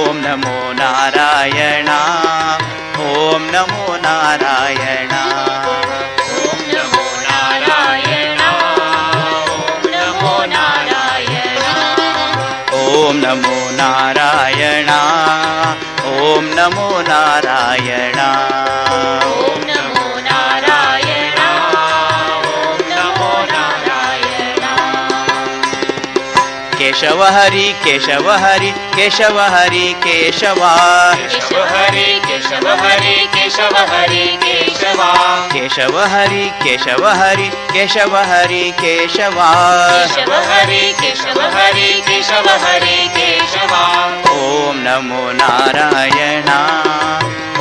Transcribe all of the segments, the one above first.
ಓಂ ನಮೋ Narayana ಓಂ ನಮೋ Narayana ಓಂ ನಮೋ Narayana ಓಂ ನಮೋ Narayana ಓಂ ನಮೋ Narayana ಓಂ ನಮೋ Narayana ಓಂ ನಮೋ Narayana ಓಂ ನಮೋ Narayana Keshava ಹರಿ Keshava ಹರಿ Keshava ಹರಿ Keshava Keshava ಹರಿ Keshava ಹರಿ Keshava ಹರಿ Keshava Keshava ಹರಿ Keshava ಹರಿ Keshava ಹರಿ Keshava Keshava ಹರಿ Keshava ಹರಿ Keshava ಹರಿ Keshava ಓಂ ನಮೋ Narayana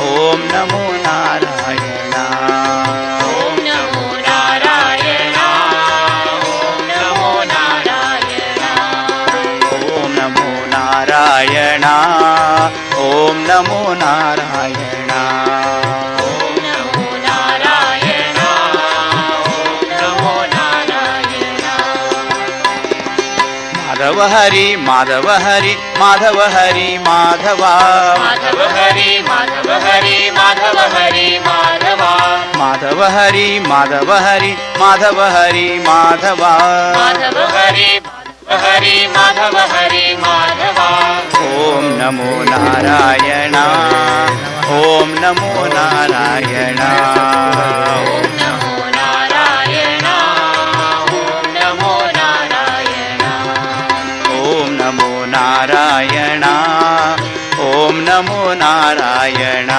ಓಂ ನಮೋ Narayana ಓಂ ನಮೋ Narayana ಓಂ ನಮೋ Narayana ಓಂ ನಮೋ Narayana ಓಂ ನಮೋ Narayana ಓಂ ನಮೋ Narayana ಓಂ ನಮೋ Narayana Madhava ಹರಿ Madhava ಹರಿ Madhava ಹರಿ Madhava Madhava ಹರಿ Madhava ಹರಿ Madhava ಹರಿ Madhava Madhava ಹರಿ Madhava ಹರಿ Madhava ಹರಿ Madhava Madhava ಹರಿ ಹರಿ Madhava ಹರಿ Madhava ಓಂ ನಮೋ Narayana ಓಂ ನಮೋ Narayana ಓಂ ನಮೋ Narayana ಓಂ ನಮೋ Narayana ಓಂ ನಮೋ Narayana ಓಂ ನಮೋ Narayana